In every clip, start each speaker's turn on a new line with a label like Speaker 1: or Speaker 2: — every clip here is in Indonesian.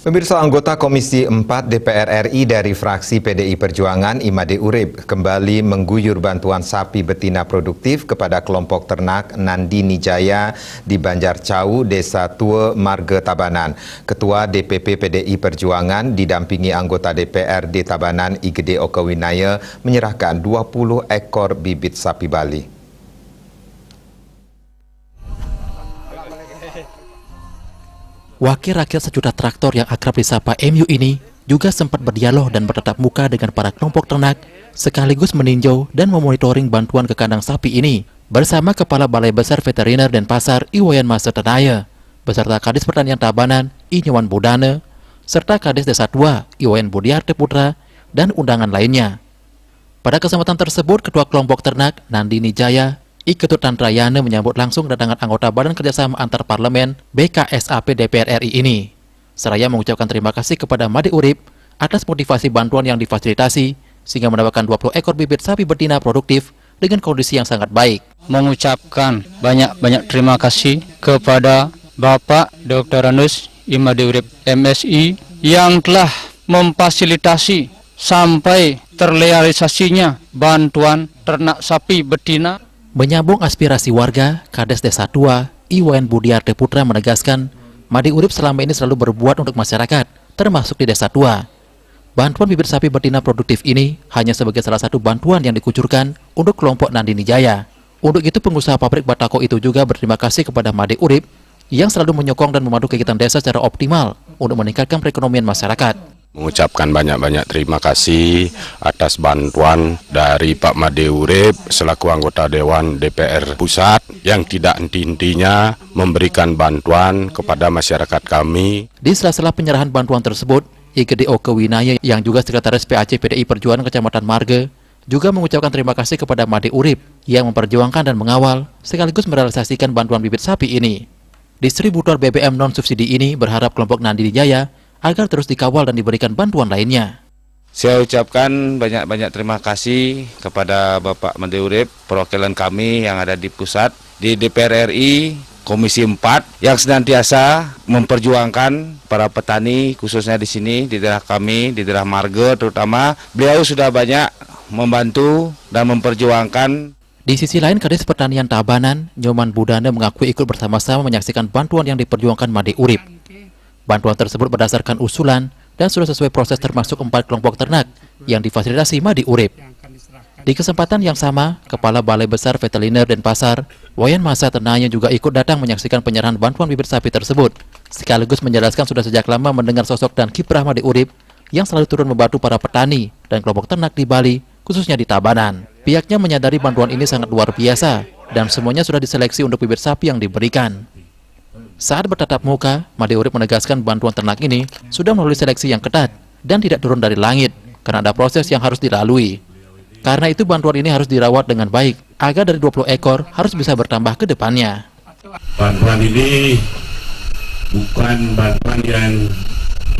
Speaker 1: Pemirsa, anggota Komisi 4 DPR RI dari fraksi PDI Perjuangan Imade Urib kembali mengguyur bantuan sapi betina produktif kepada kelompok ternak Nandini Jaya di Banjarcau, Desa Tua, Marga Tabanan. Ketua DPP PDI Perjuangan didampingi anggota DPRD Tabanan Igede Okawinaya menyerahkan 20 ekor bibit sapi Bali.
Speaker 2: Wakil rakyat sejuta traktor yang akrab disapa MU ini juga sempat berdialog dan bertatap muka dengan para kelompok ternak sekaligus meninjau dan memonitoring bantuan ke kandang sapi ini bersama Kepala Balai Besar Veteriner dan Pasar Iwayan Masa Tenaya beserta Kadis Pertanian Tabanan Inyowan Budane serta Kadis Desa Tua Iwayan Budiarte Putra dan undangan lainnya. Pada kesempatan tersebut, Ketua Kelompok Ternak Nandini Jaya Iketut Tantrayana menyambut langsung kedatangan anggota Badan Kerjasama Antar Parlemen BKSAP DPR RI ini. Seraya mengucapkan terima kasih kepada Made Urib atas motivasi bantuan yang difasilitasi sehingga mendapatkan 20 ekor bibit sapi betina produktif dengan kondisi yang sangat baik.
Speaker 3: Mengucapkan banyak terima kasih kepada Bapak Dr. Ranus Imade Urib MSI yang telah memfasilitasi sampai terrealisasinya bantuan ternak sapi betina.
Speaker 2: Menyambung aspirasi warga, Kades Desa Tua, Iwayan Budiarte Putra menegaskan, Made Urib selama ini selalu berbuat untuk masyarakat, termasuk di Desa Tua. Bantuan bibit sapi betina produktif ini hanya sebagai salah satu bantuan yang dikucurkan untuk kelompok Nandini Jaya. Untuk itu, pengusaha pabrik Batako itu juga berterima kasih kepada Made Urib yang selalu menyokong dan memandu kegiatan desa secara optimal untuk meningkatkan perekonomian masyarakat.
Speaker 4: Mengucapkan banyak terima kasih atas bantuan dari Pak Made Urib selaku anggota Dewan DPR Pusat yang tidak henti-hentinya memberikan bantuan kepada masyarakat kami.
Speaker 2: Di sela-sela penyerahan bantuan tersebut, Igede Okawinaya yang juga Sekretaris PAC PDI Perjuangan Kecamatan Marga juga mengucapkan terima kasih kepada Made Urib yang memperjuangkan dan mengawal sekaligus merealisasikan bantuan bibit sapi ini. Distributor BBM non-subsidi ini berharap kelompok Nandini Jaya agar terus dikawal dan diberikan bantuan lainnya.
Speaker 5: Saya ucapkan banyak terima kasih kepada Bapak Made Urib, perwakilan kami yang ada di pusat, di DPR RI, Komisi 4, yang senantiasa memperjuangkan para petani, khususnya di sini, di daerah kami, di daerah Marga terutama. Beliau sudah banyak membantu dan memperjuangkan.
Speaker 2: Di sisi lain, Kadis Pertanian Tabanan, Nyoman Budane mengaku ikut bersama-sama menyaksikan bantuan yang diperjuangkan Made Urib. Bantuan tersebut berdasarkan usulan dan sudah sesuai proses termasuk 4 kelompok ternak yang difasilitasi Made Urib. Di kesempatan yang sama, Kepala Balai Besar Veteriner dan Pasar, Iwayan Masa Tenaya juga ikut datang menyaksikan penyerahan bantuan bibit sapi tersebut, sekaligus menjelaskan sudah sejak lama mendengar sosok dan kiprah Made Urib yang selalu turun membantu para petani dan kelompok ternak di Bali, khususnya di Tabanan. Pihaknya menyadari bantuan ini sangat luar biasa dan semuanya sudah diseleksi untuk bibit sapi yang diberikan. Saat bertatap muka, Made Urib menegaskan bantuan ternak ini sudah melalui seleksi yang ketat dan tidak turun dari langit karena ada proses yang harus dilalui. Karena itu bantuan ini harus dirawat dengan baik agar dari 20 ekor harus bisa bertambah ke depannya.
Speaker 6: Bantuan ini bukan bantuan yang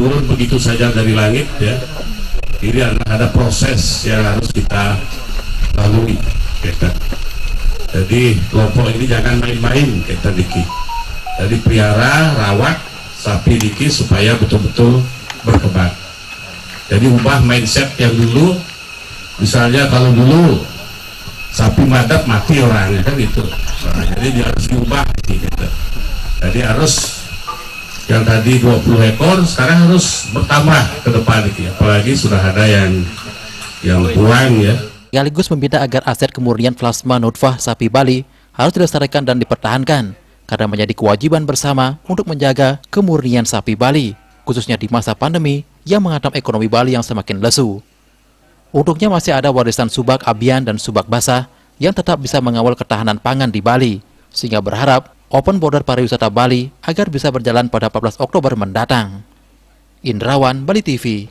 Speaker 6: turun begitu saja dari langit ya. Ini ada proses yang harus kita lalui. Jadi kelompok ini jangan main-main kita Diki. Jadi pelihara, rawat sapi Diki supaya betul-betul berkembang. Jadi ubah mindset yang dulu, misalnya kalau dulu sapi madat mati orangnya kan itu. Nah, jadi dia harus diubah gitu. Jadi harus yang tadi 20 ekor sekarang harus bertambah ke depan Diki. Apalagi sudah ada yang kurang ya.
Speaker 2: Sekaligus meminta agar aset kemurnian plasma nutfah sapi Bali harus dilestarikan dan dipertahankan karena menjadi kewajiban bersama untuk menjaga kemurnian sapi Bali, khususnya di masa pandemi yang menghantam ekonomi Bali yang semakin lesu. Untuknya masih ada warisan subak abian dan subak basah yang tetap bisa mengawal ketahanan pangan di Bali, sehingga berharap open border pariwisata Bali agar bisa berjalan pada 14 Oktober mendatang. Indrawan, Bali TV.